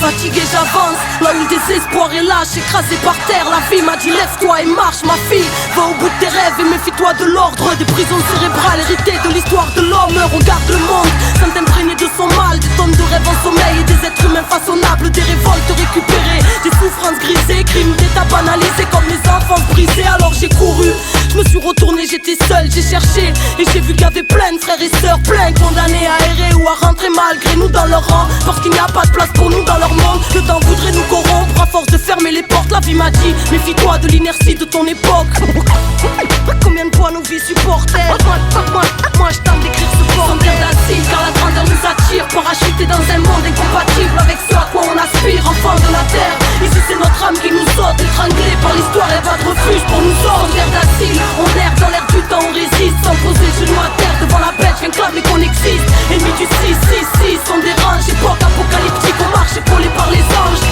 Fatigué j'avance, là où le désespoir est lâche, écrasé par terre. La vie m'a dit lève-toi et marche ma fille. Va au bout de tes rêves et méfie-toi de l'ordre des prisons cérébrales héritées de l'histoire de l'homme. Regarde le monde, sans t'imprégner de son mal. Des tonnes de rêves en sommeil et des êtres humains façonnables. Des révoltes récupérées, des souffrances grisées, crimes d'état banalisés comme les enfants brisés. Alors j'ai couru, je me suis retourné, j'étais seul, j'ai cherché et j'ai vu qu'il y avait plein de frères et sœurs, plein condamnés à errer ou à rentrer malgré nous dans leur rang. Parce qu'il n'y a pas de place pour nous dans leur monde. Le temps voudrait nous corrompre à force de fermer les portes. La vie m'a dit, méfie-toi de l'inertie de ton époque. Combien de fois nos vies supportées. Moi je tente d'écrire ce bordel d'acide, car la grandeur nous attire. Parachuté dans un monde incompatible avec ce à quoi on aspire. Enfant de la terre, ici c'est notre âme qui nous saute. Étranglée par l'histoire, y'a pas de refuge pour nous autres. Terre d'acide, on erre dans l'air du temps, on résiste. Sans poser le genou à terre devant la bête, je viens clamer qu'on existe. Ennemis du 666, on dérange. Époque apocalyptique, on marche épaulé par les anges.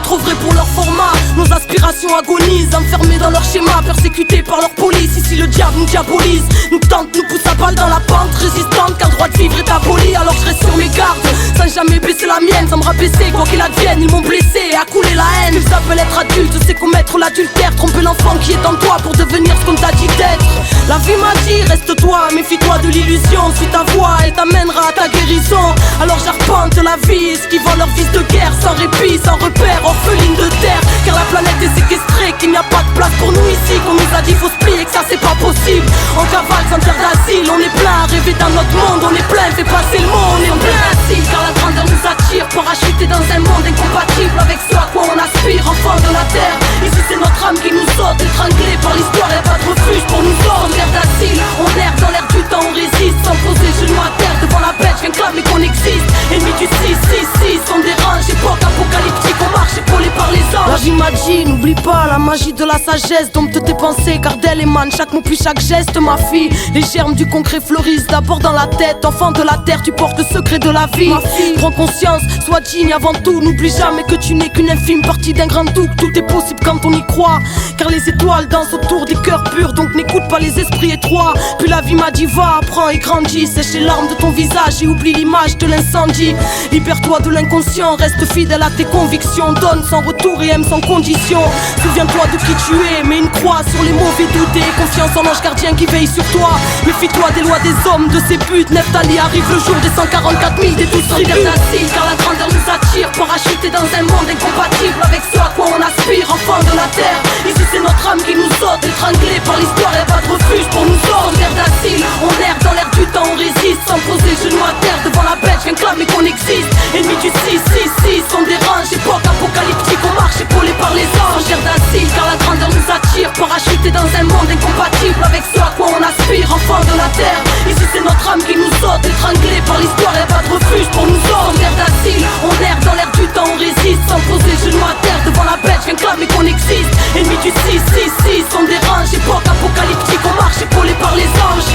Trop vrai pour leur format, nos aspirations agonisent. Enfermés dans leur schéma, persécutés par leur police. Ici le diable nous diabolise, nous tente, nous pousse à balle dans la pente résistante, car le droit de vivre est aboli. Alors je reste sur mes gardes, sans jamais baisser la mienne, sans me rabaisser, quoi qu'il advienne. Ils m'ont blessé et accoulé la haine. Ils appellent être adulte, c'est commettre l'adultère. Tromper l'enfant qui est en toi pour devenir ce qu'on t'a dit d'être. La vie m'a dit, reste-toi, méfie-toi de l'illusion. Suis ta voix, elle t'amènera à ta guérison. Alors j'arpente la vie, esquivant leur vice de guerre. Sans répit, sans repère, orpheline de terre. Car la planète est séquestrée, qu'il n'y a pas de place pour nous ici. Qu'on nous a dit faut se plier, que ça c'est pas possible. En cavale sans terre d'asile, on est plein à rêver dans notre monde. On est plein, fait passer le mot, on est plein assis. Car la grandeur nous attire, parachuté dans un monde incompatible avec ce à quoi on aspire. Enfant de la terre, ici c'est notre âme qui nous saute. Étranglée par l'histoire, y'a pas de refuge pour nous autres. Terre d'asile, on erre dans l'air du temps, on résiste. Sans poser le genou à terre devant la bête, je viens clamer qu'on existe. Ennemis du 666, on dérange. Époque apocalyptique, on marche épaulé par les anges. La vie m'a dit, n'oublie N'oublie pas la magie de la sagesse, dompte tes pensées car d'elle émane chaque mot puis chaque geste. Ma fille, les germes du concret fleurissent d'abord dans la tête. Enfant de la terre, tu portes le secret de la vie. Ma fille, prends conscience, sois digne avant tout. N'oublie jamais que tu n'es qu'une infime partie d'un grand tout. Tout est possible quand on y croit, car les étoiles dansent autour des cœurs purs. Donc n'écoute pas les esprits étroits. Puis la vie m'a dit va, apprends et grandis. Sèche les larmes de ton visage et oublie l'image de l'incendie. Libère-toi de l'inconscient, reste fidèle à tes convictions. Donne sans retour et aime sans condition. Souviens-toi de qui tu es, mets une croix sur les mauvais doutés. Confiance en l'ange gardien qui veille sur toi. Méfie-toi des lois des hommes, de ses buts. Neftali arrive le jour des 144 000 des 12 tribus d'acide, car la grandeur nous attire. Parachuté dans un monde incompatible avec ce à quoi on aspire. Enfant de la terre, ici c'est notre âme qui nous saute. Étranglé par l'histoire, y'a pas de refuge pour nous autres. Terre d'acide, on erre dans l'air du temps, on résiste. Sans poser le genou à terre devant la bête, viens clamer qu'on existe. Ennemi du 666, on dérange. Époque apocalyptique, on marche épaulé par les anges. Terre d'acide, car la grandeur nous attire. Parachuté dans un monde incompatible avec ce à quoi on aspire. Enfant de la terre, ici c'est notre âme qui nous saute. Étranglé par l'histoire, y'a pas de refuge pour nous autres. Terre d'acide, on erre dans l'air du temps, on résiste. Sans poser le genou à terre devant la bête, viens clamer qu'on existe. Ennemi du 666, on dérange. Époque apocalyptique, on marche épaulé par les anges.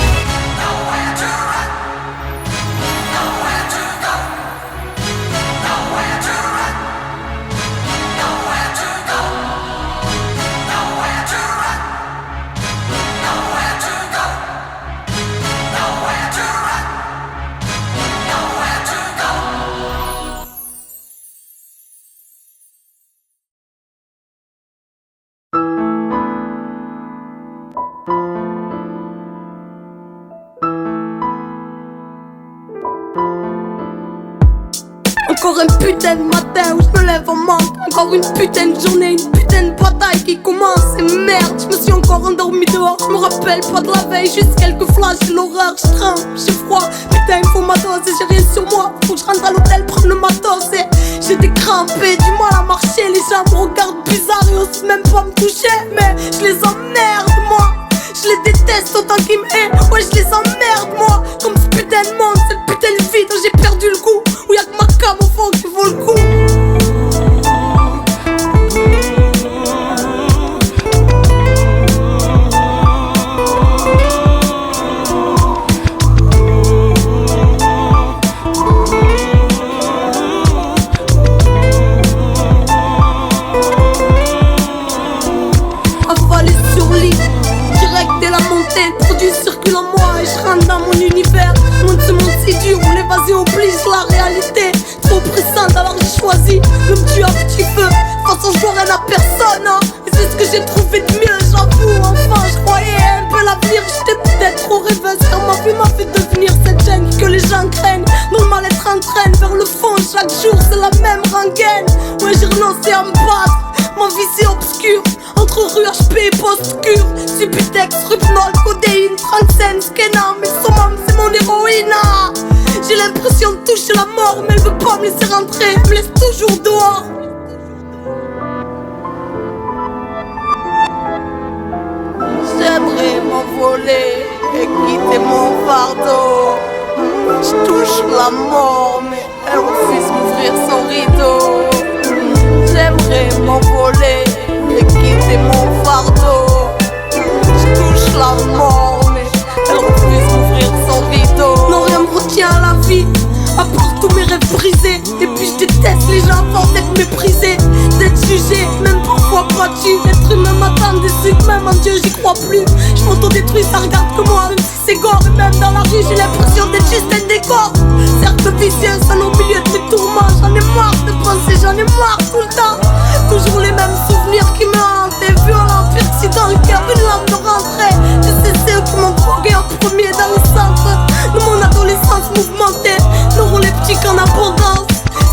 Encore un putain de matin où je me lève en manque. Encore une putain de journée, une putain de bataille qui commence. Et merde, je me suis encore endormi dehors. Je me rappelle pas de la veille, juste quelques flashs. J'ai l'horreur, je tremble, j'ai froid. Putain, il faut ma dose et j'ai rien sur moi. Faut que je rentre à l'hôtel, prendre le matos. Et j'ai des crampés, du mal à marcher. Les gens me regardent bizarre et osent même pas me toucher. Mais je les emmerde, moi. Je les déteste autant qu'ils m'aiment. Ouais, je les emmerde, moi. Comme ce putain de monde, cette putain de vie dont j'ai perdu le goût. Où y'a que ma cam au fond qui vaut le coup. Avalé sur lit, direct dès la montée. Le produit circule en moi et je rentre dans mon univers. Monde ce monde si dur où l'évasion oblige la réalité. Trop pressante alors j'ai choisi de me tuer à petit feu. De toute façon je vois rien à personne, hein. Et c'est ce que j'ai trouvé de mieux, j'avoue. Enfin je croyais un peu l'avenir. J'étais peut-être trop rêveuse car ma vie m'a fait devenir cette gêne que les gens craignent. Dont le mal-être entraîne vers le fond. Chaque jour c'est la même rengaine. Ouais j'ai renoncé à me battre. Ma vie c'est obscure. Entre rue HP et post-cure. Subutex, Rupnol, codéine, 35, Skena. Mais son âme c'est mon héroïne, ah. J'ai l'impression de toucher la mort. Mais elle veut pas me laisser rentrer, elle me laisse toujours dehors. J'aimerais m'envoler et quitter mon fardeau. Je touche la mort mais elle refuse d'ouvrir son rideau. J'aimerais m'envoler et quitter mon fardeau. Je touche la mort mais elle refuse d'ouvrir son rideau. Non rien me retient à la vie à part tous mes rêves brisés. Et puis je déteste les gens avant d'être méprisés, d'être jugés, même parfois battus. L'être humain m'attend déçu, même en Dieu j'y crois plus. Je m'auto-détruis, ça regarde que moi, même si c'est gore. Et même dans la rue j'ai l'impression d'être juste un décor. Cercle vicieux, seul au milieu de mes tourments. J'en ai marre de penser, j'en ai marre tout le temps. Toujours les mêmes souvenirs qui me hantent. Des violents perçus dans le cœur, une lame de rentrée. Je sais c'est eux qui m'ont drogué en premier dans le centre de mon adolescence mouvementée. Nous les petits qu'en abondance.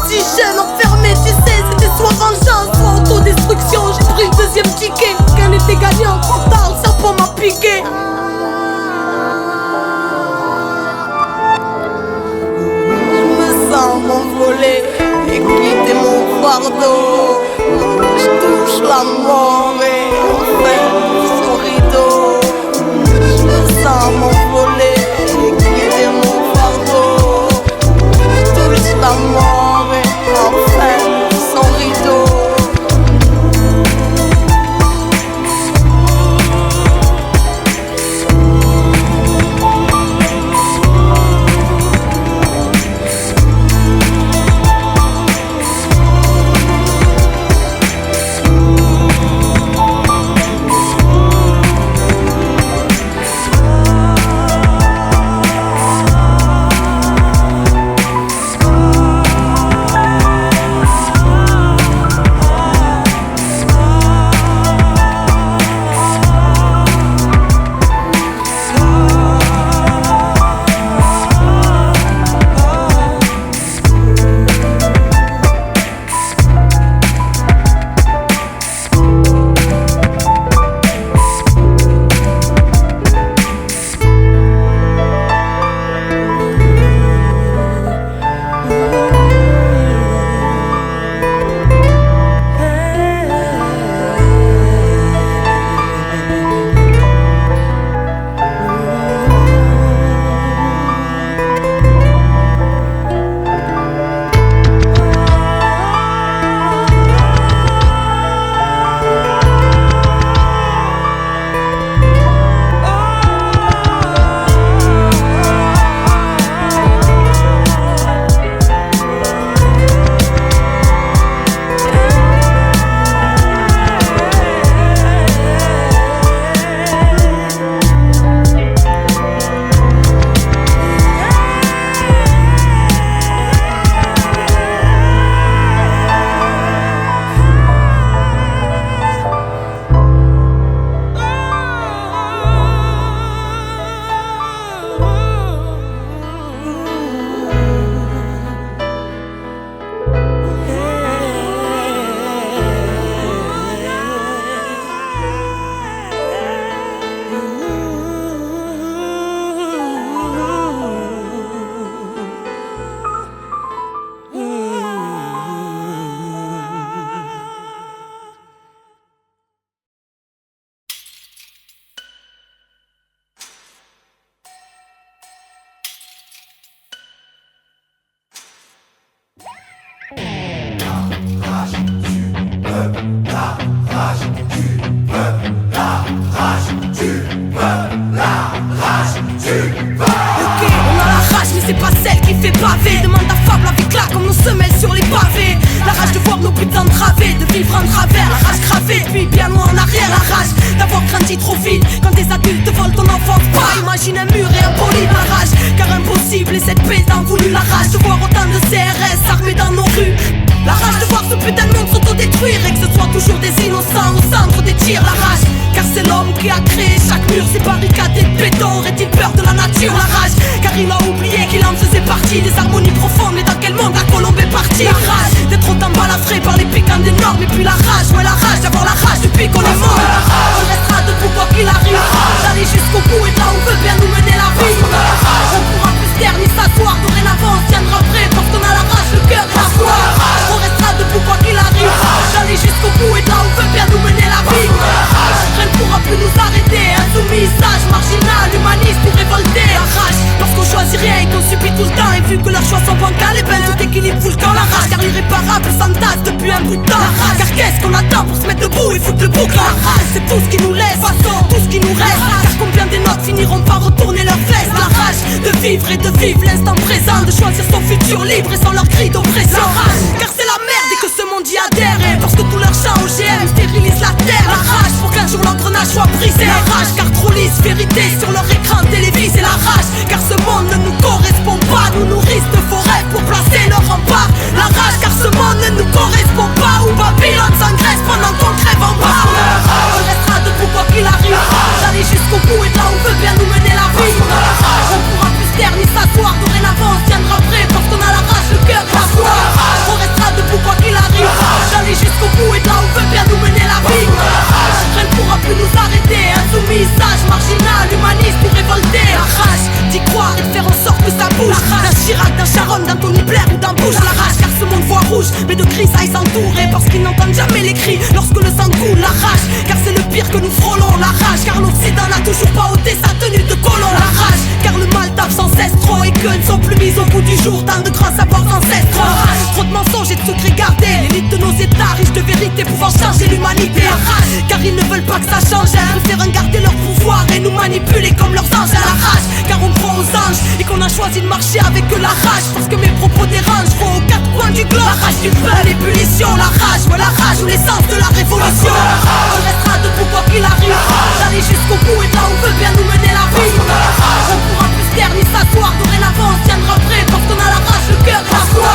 Si jeune, enfermé, tu sais, c'était soit vengeance, soit autodestruction. J'ai pris le deuxième ticket, aucun n'était gagnant. Trop tard, le serpent m'a piqué. Je me sens m'envoler et quitter mon fardeau. Je touche la mort et enfin son rideau. Je me sens m'envoler et quitter mon fardeau. Je touche la mort et enfin son rideau. fait baver. Demande à Fable avec là comme nos semelles sur les pavés. La rage de voir nos buts entravés, de vivre en travers, la rage gravée, puis bien loin en arrière. La rage d'avoir grandi trop vite quand des adultes volent ton enfance. Pas imagine un mur et un poli. La rage car impossible et cette paix t'en voulu. La rage de voir autant de CRS armés dans nos rues. La rage de voir ce putain de monde s'autodétruire et que ce soit toujours des innocents au centre des tirs. La rage car c'est l'homme qui a créé chaque mur, ces barricades de béton. Aurait-il peur de la nature? La rage car il a oublié qu'il en faisait partie. Des harmonies profondes, mais dans quel monde la colombe est partie? La rage d'être autant balafré par les piquants des normes. Et puis la rage, ouais la rage d'avoir la rage depuis qu'on est mort. On restera debout quoi qu'il arrive, d'aller jusqu'au bout et de là où veut bien nous mener la vie. On pourra plus se taire ni s'asseoir, dorénavant on tiendra prêt parce qu'on a la rage, le cœur et la foi. On restera debout quoi qu'il arrive, d'aller jusqu'au bout et de là où veut bien nous mener la vie. Rien ne pourra plus nous arrêter, insoumis, sage, marginal, humaniste ou révolté. La rage, parce qu'on choisit rien et qu'on subit tout le temps. Et vu que leurs choix sont bancals, et ben tout équilibre fout le camp. La rage, car l'irréparable s'entasse depuis un bout de temps. La rage, car qu'est-ce qu'on attend pour se mettre debout et foutre le bouc? La rage, c'est tout ce qui nous laisse, façon, tout ce qui nous reste. Car combien des nôtres finiront par retourner leurs vestes? La rage, de vivre et de vivre l'instant présent, de choisir son futur libre et sans leur cri d'oppression. La rage, car c'est la merde et que ce monde y adhère. Et parce que tout leur chant OGM stérilise la terre. La rage, pour qu'un jour l'engrenage soit brisé. La rage, car trop lisse vérité sur leur écran télévisé. La rage, car ce monde ne nous correspond pas. Nous nourrissent de faux rêves pour placer leur rempart. La rage, car ce monde ne nous correspond pas. Où Babylone s'engraisse pendant qu'on crève en bas. On restera debout quoi qu'il arrive, d'aller jusqu'au bout et de là où veut bien nous mener la vie. On pourra plus se taire ni s'asseoir, dorénavant on tiendra prêt parce qu'on a la rage, le cœur et la foi. On restera debout quoi qu'il arrive, d'aller jusqu'au bout et de là où veut bien nous mener la vie. Rien ne pourra plus nous arrêter, insoumis, sage, marginal, humaniste ou révolté. La rage d'y croire et de faire en sorte que ça bouge. D'un Chirac, d'un Sharon, d'un Tony Blair ou d'un Bush. La rage car ce monde voit rouge, mais de grisailles s'entourer parce qu'ils n'entendent jamais les cris lorsque le sang coule. La rage car c'est le pire que nous frôlons. La rage car l'Occident n'a toujours pas ôté sa tenue de colon. La rage car le mal tape sans cesse trop et que ne sont plus mis au bout du jour tant de grands savoirs ancestraux. Trop de mensonges et de secrets gardés, l'élite de nos états riches de vérité pouvant changer l'humanité. La rage car ils ne veulent pas que ça change, préfèrent garder leur pouvoir et nous manipuler comme leurs anges. La rage car on croit aux anges et qu'on a choisi de marcher avec eux. La rage parce que mes propos dérangent, vont aux quatre coins du globe. La rage du peuple, l'ébullition, la rage, ouais la rage ou l'essence de la révolution. On restera debout quoi qu'il arrive, d'aller jusqu'au bout et de là où veut bien nous mener la vie. On pourra plus se taire ni s'asseoir, dorénavant on tiendra prêt parce qu'on a la rage, le cœur et la foi.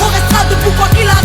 On restera debout quoi qu'il arrive,